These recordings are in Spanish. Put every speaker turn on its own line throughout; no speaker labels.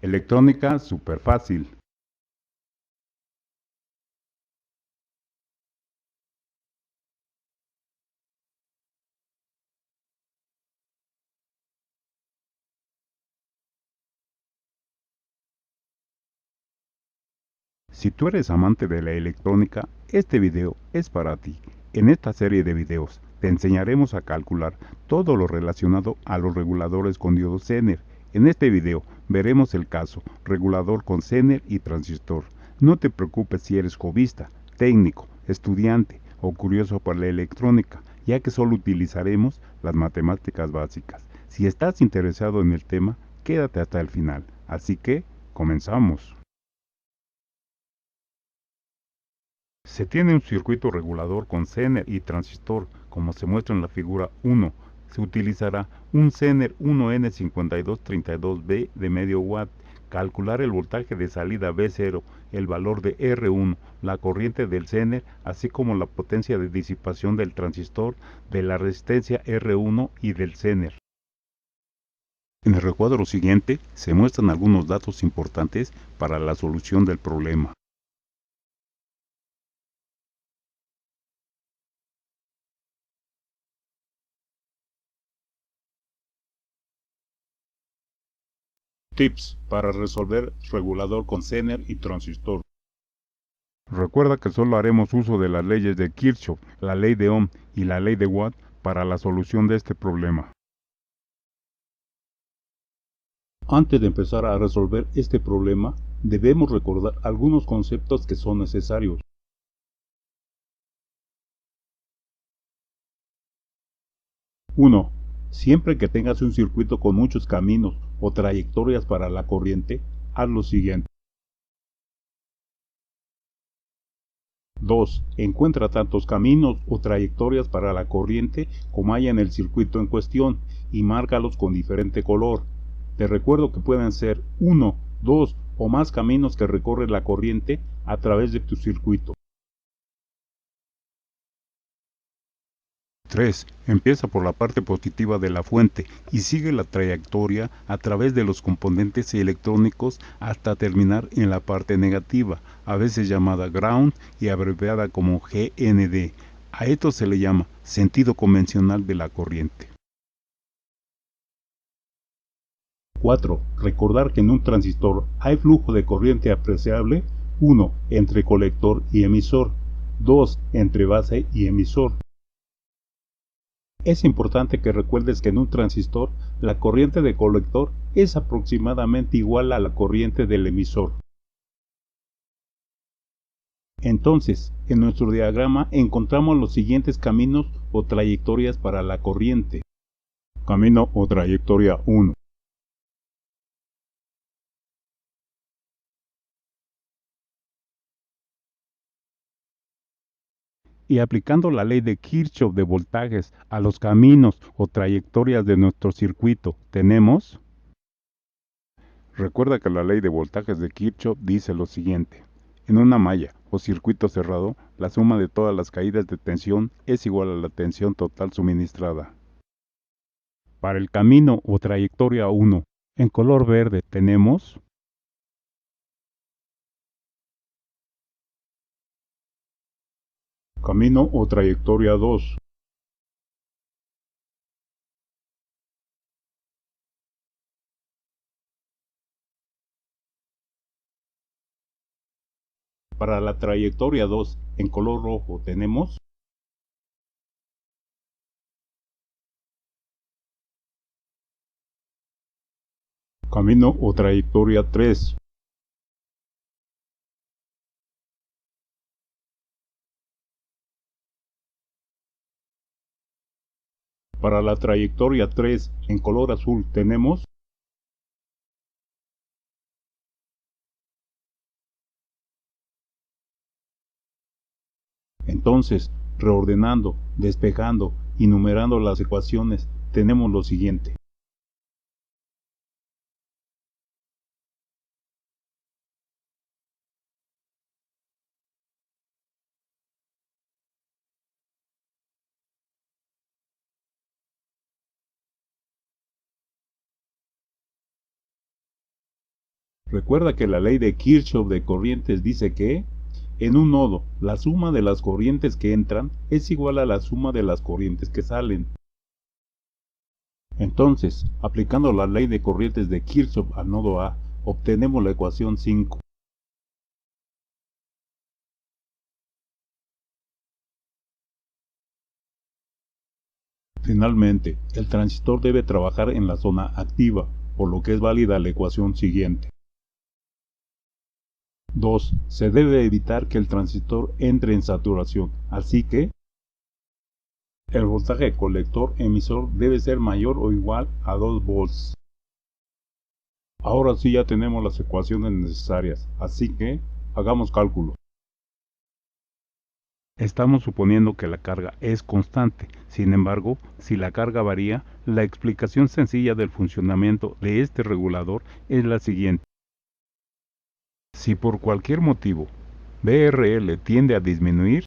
Electrónica súper fácil. Si tú eres amante de la electrónica, este video es para ti. En esta serie de videos te enseñaremos a calcular todo lo relacionado a los reguladores con diodo Zener. En este video veremos el caso regulador con Zener y transistor. No te preocupes si eres hobbyista, técnico, estudiante o curioso por la electrónica, ya que solo utilizaremos las matemáticas básicas. Si estás interesado en el tema, quédate hasta el final. Así que, comenzamos. Se tiene un circuito regulador con Zener y transistor, como se muestra en la figura 1. Se utilizará un Zener 1N5232B de medio watt. Calcular el voltaje de salida V0, el valor de R1, la corriente del Zener, así como la potencia de disipación del transistor, de la resistencia R1 y del Zener. En el recuadro siguiente se muestran algunos datos importantes para la solución del problema. Tips para resolver regulador con Zener y transistor. Recuerda que solo haremos uso de las leyes de Kirchhoff, la ley de Ohm y la ley de Watt para la solución de este problema. Antes de empezar a resolver este problema, debemos recordar algunos conceptos que son necesarios. 1. Siempre que tengas un circuito con muchos caminos o trayectorias para la corriente, haz lo siguiente. 2. Encuentra tantos caminos o trayectorias para la corriente como haya en el circuito en cuestión y márcalos con diferente color. Te recuerdo que pueden ser 1, 2 o más caminos que recorre la corriente a través de tu circuito. 3. Empieza por la parte positiva de la fuente y sigue la trayectoria a través de los componentes electrónicos hasta terminar en la parte negativa, a veces llamada ground y abreviada como GND. A esto se le llama sentido convencional de la corriente. 4. Recordar que en un transistor hay flujo de corriente apreciable: 1. Entre colector y emisor, 2. Entre base y emisor. Es importante que recuerdes que en un transistor la corriente de colector es aproximadamente igual a la corriente del emisor. Entonces, en nuestro diagrama encontramos los siguientes caminos o trayectorias para la corriente. Camino o trayectoria 1. Y aplicando la ley de Kirchhoff de voltajes a los caminos o trayectorias de nuestro circuito, tenemos... Recuerda que la ley de voltajes de Kirchhoff dice lo siguiente: en una malla o circuito cerrado, la suma de todas las caídas de tensión es igual a la tensión total suministrada. Para el camino o trayectoria 1, en color verde tenemos... Camino o trayectoria 2. Para la trayectoria 2, en color rojo tenemos... Camino o trayectoria 3. Para la trayectoria 3, en color azul tenemos... Entonces, reordenando, despejando y numerando las ecuaciones, tenemos lo siguiente. Recuerda que la ley de Kirchhoff de corrientes dice que en un nodo la suma de las corrientes que entran es igual a la suma de las corrientes que salen. Entonces, aplicando la ley de corrientes de Kirchhoff al nodo A, obtenemos la ecuación 5. Finalmente, el transistor debe trabajar en la zona activa, por lo que es válida la ecuación siguiente. 2. Se debe evitar que el transistor entre en saturación, así que el voltaje colector emisor debe ser mayor o igual a 2 volts. Ahora sí ya tenemos las ecuaciones necesarias, así que hagamos cálculo. Estamos suponiendo que la carga es constante. Sin embargo, si la carga varía, la explicación sencilla del funcionamiento de este regulador es la siguiente. Si por cualquier motivo VRL tiende a disminuir,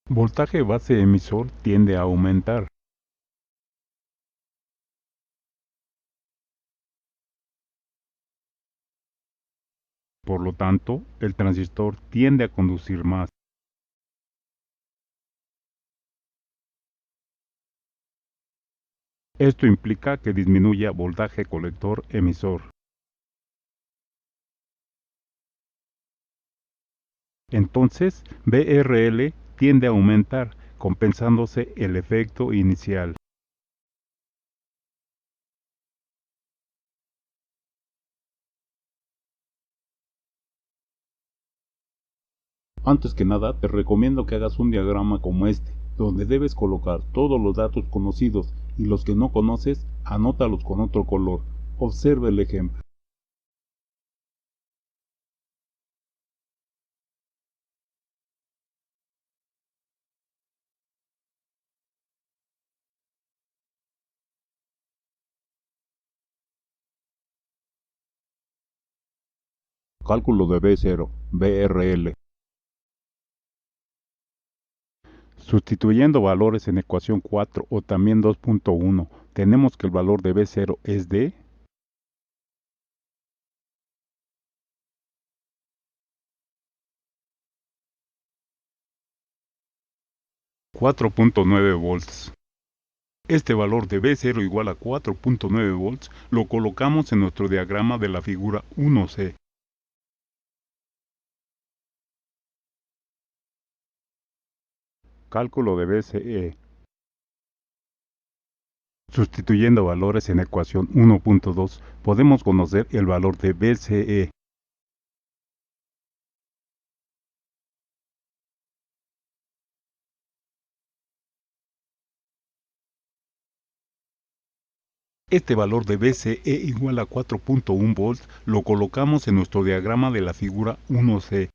voltaje base emisor tiende a aumentar. Por lo tanto, el transistor tiende a conducir más. Esto implica que disminuya voltaje colector emisor. Entonces, VRL tiende a aumentar, compensándose el efecto inicial. Antes que nada, te recomiendo que hagas un diagrama como este, donde debes colocar todos los datos conocidos y los que no conoces, anótalos con otro color. Observa el ejemplo. Cálculo de B0, VRL. Sustituyendo valores en ecuación 4 o también 2.1, tenemos que el valor de B0 es de 4.9 volts. Este valor de B0 igual a 4.9 volts lo colocamos en nuestro diagrama de la figura 1C. Cálculo de BCE. Sustituyendo valores en ecuación 1.2, podemos conocer el valor de BCE. Este valor de BCE igual a 4.1 volts lo colocamos en nuestro diagrama de la figura 1C.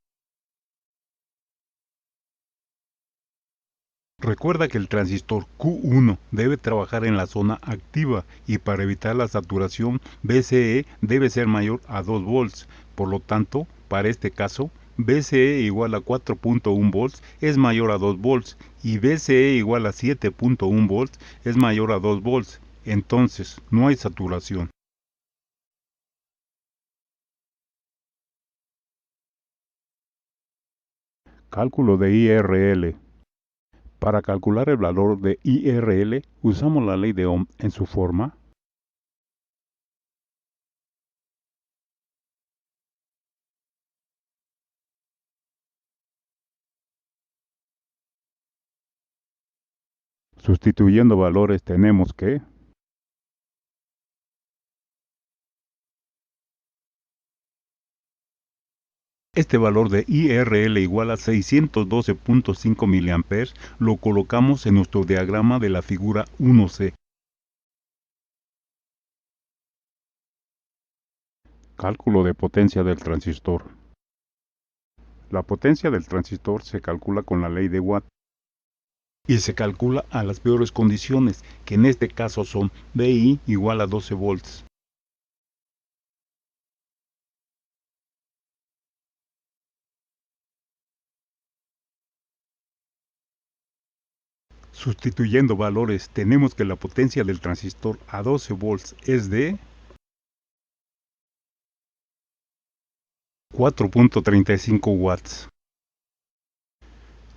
Recuerda que el transistor Q1 debe trabajar en la zona activa y para evitar la saturación BCE debe ser mayor a 2 volts. Por lo tanto, para este caso, BCE igual a 4.1 volts es mayor a 2 volts y BCE igual a 7.1 volts es mayor a 2 volts. Entonces, no hay saturación. Cálculo de IRL. Para calcular el valor de IRL, usamos la ley de Ohm en su forma. Sustituyendo valores tenemos que este valor de IRL igual a 612.5 mA lo colocamos en nuestro diagrama de la figura 1C. Cálculo de potencia del transistor. La potencia del transistor se calcula con la ley de Watt y se calcula a las peores condiciones, que en este caso son VI igual a 12 volts. Sustituyendo valores, tenemos que la potencia del transistor a 12 volts es de 4.35 watts.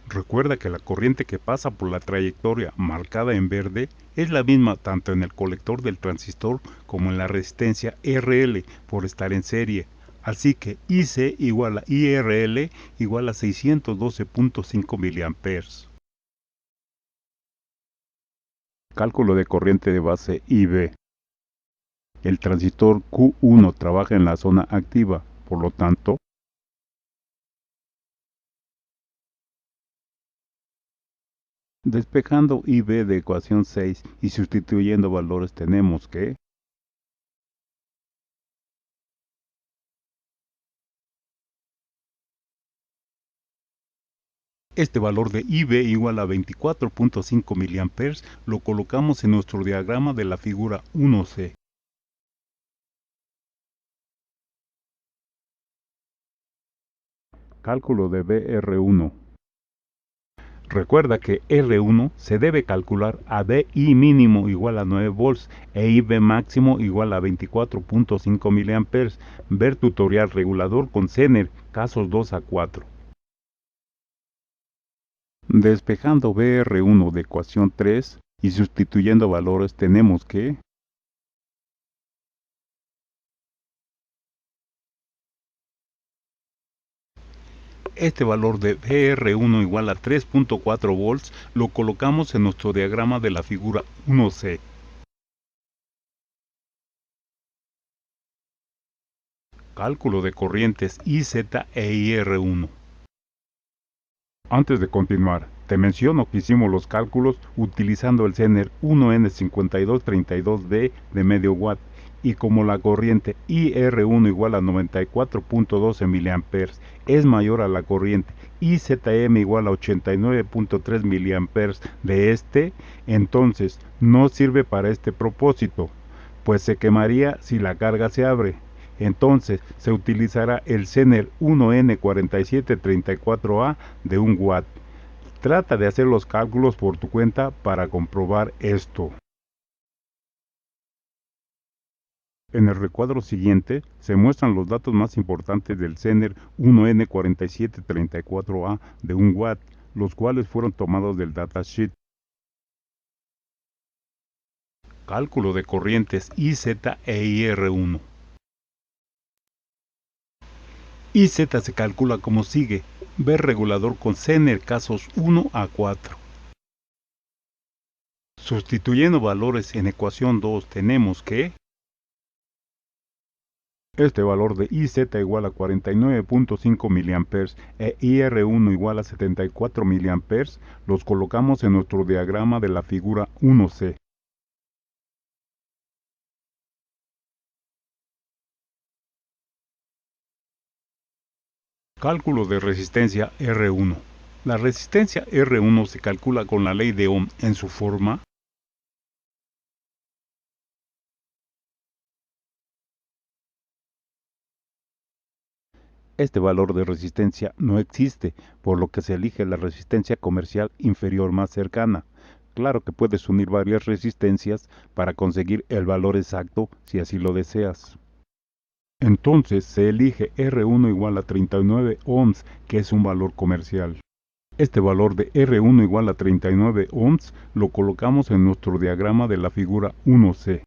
Recuerda que la corriente que pasa por la trayectoria marcada en verde es la misma tanto en el colector del transistor como en la resistencia RL por estar en serie. Así que IC igual a IRL igual a 612.5 mA. Cálculo de corriente de base IB. El transistor Q1 trabaja en la zona activa, por lo tanto, despejando IB de ecuación 6 y sustituyendo valores tenemos que este valor de IB igual a 24.5 mA lo colocamos en nuestro diagrama de la figura 1C. Cálculo de BR1. Recuerda que R1 se debe calcular a DI mínimo igual a 9 volts e IB máximo igual a 24.5 mA. Ver tutorial regulador con Zener, casos 2 a 4. Despejando BR1 de ecuación 3 y sustituyendo valores tenemos que este valor de BR1 igual a 3.4 volts lo colocamos en nuestro diagrama de la figura 1C. Cálculo de corrientes IZ e IR1. Antes de continuar, te menciono que hicimos los cálculos utilizando el Zener 1N5232D de medio watt y como la corriente IR1 igual a 94.12 mA es mayor a la corriente IZM igual a 89.3 mA de este, entonces no sirve para este propósito, pues se quemaría si la carga se abre. Entonces se utilizará el Zener 1N4734A de 1 watt. Trata de hacer los cálculos por tu cuenta para comprobar esto. En el recuadro siguiente se muestran los datos más importantes del Zener 1N4734A de 1 watt, los cuales fueron tomados del datasheet. Cálculo de corrientes IZ e IR1. IZ se calcula como sigue. Ver regulador con Zener casos 1 a 4. Sustituyendo valores en ecuación 2 tenemos que este valor de IZ igual a 49.5 mA e IR1 igual a 74 mA los colocamos en nuestro diagrama de la figura 1C. Cálculo de resistencia R1. La resistencia R1 se calcula con la ley de Ohm en su forma este valor de resistencia no existe, por lo que se elige la resistencia comercial inferior más cercana. Claro que puedes unir varias resistencias para conseguir el valor exacto si así lo deseas. Entonces se elige R1 igual a 39 ohms, que es un valor comercial. Este valor de R1 igual a 39 ohms lo colocamos en nuestro diagrama de la figura 1C.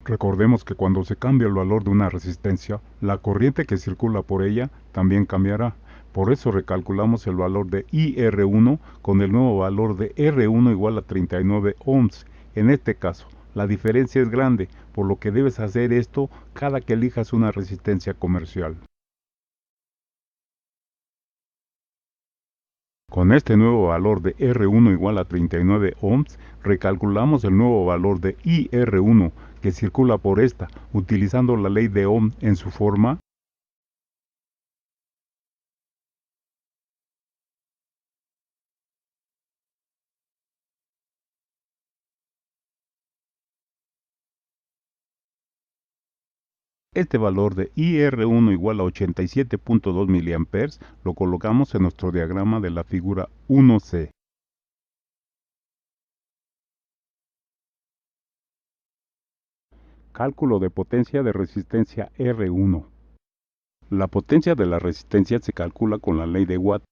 Recordemos que cuando se cambia el valor de una resistencia, la corriente que circula por ella también cambiará. Por eso recalculamos el valor de IR1 con el nuevo valor de R1 igual a 39 ohms. En este caso, la diferencia es grande, por lo que debes hacer esto cada que elijas una resistencia comercial. Con este nuevo valor de R1 igual a 39 ohms, recalculamos el nuevo valor de IR1 que circula por esta, utilizando la ley de Ohm en su forma Este valor de IR1 igual a 87.2 mA lo colocamos en nuestro diagrama de la figura 1C. Cálculo de potencia de resistencia R1. La potencia de la resistencia se calcula con la ley de Watt.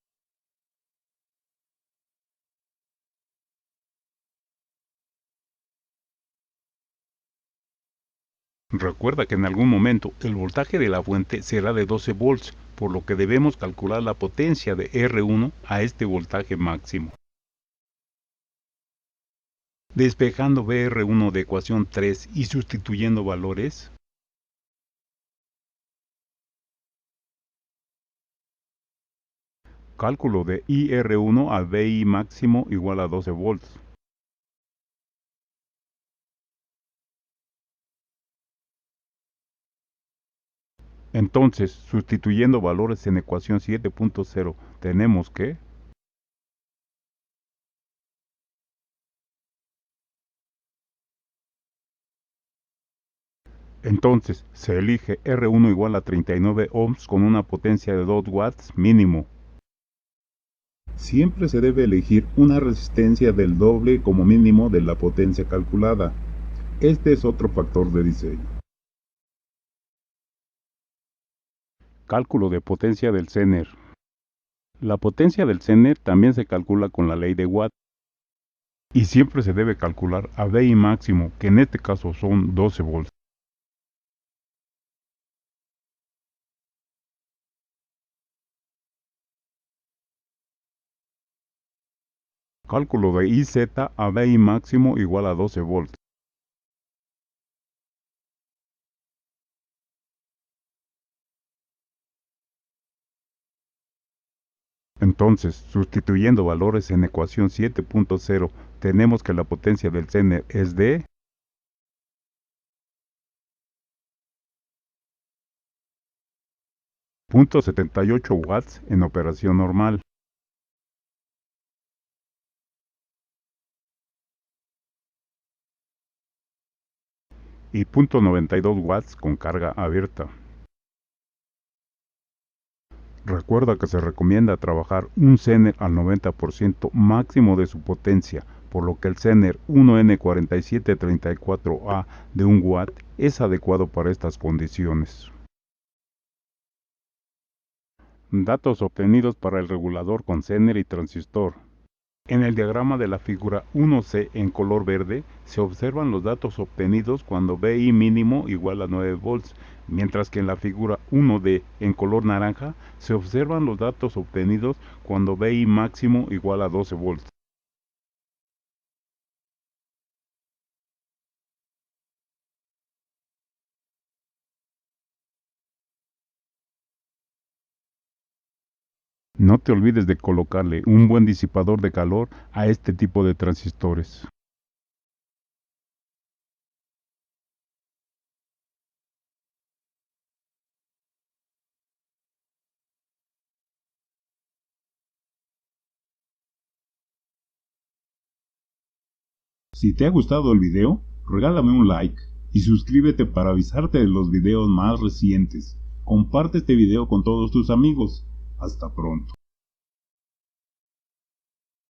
Recuerda que en algún momento el voltaje de la fuente será de 12 volts, por lo que debemos calcular la potencia de R1 a este voltaje máximo. Despejando VR1 de ecuación 3 y sustituyendo valores, cálculo de IR1 a VI máximo igual a 12 volts. Entonces, sustituyendo valores en ecuación 7.0, tenemos que entonces se elige R1 igual a 39 ohms con una potencia de 2 watts mínimo. Siempre se debe elegir una resistencia del doble como mínimo de la potencia calculada. Este es otro factor de diseño. Cálculo de potencia del Zener. La potencia del Zener también se calcula con la ley de Watt. Y siempre se debe calcular a VI máximo, que en este caso son 12 volts. Cálculo de IZ a VI máximo igual a 12 volts. Entonces, sustituyendo valores en ecuación 7.0, tenemos que la potencia del Zener es de 0.78 watts en operación normal. Y 0.92 watts con carga abierta. Recuerda que se recomienda trabajar un Zener al 90% máximo de su potencia, por lo que el Zener 1N4734A de 1 watt es adecuado para estas condiciones. Datos obtenidos para el regulador con Zener y transistor. En el diagrama de la figura 1C en color verde se observan los datos obtenidos cuando VI mínimo igual a 9 volts, mientras que en la figura 1D en color naranja se observan los datos obtenidos cuando VI máximo igual a 12 volts. No te olvides de colocarle un buen disipador de calor a este tipo de transistores. Si te ha gustado el video, regálame un like y suscríbete para avisarte de los videos más recientes. Comparte este video con todos tus amigos. Hasta pronto.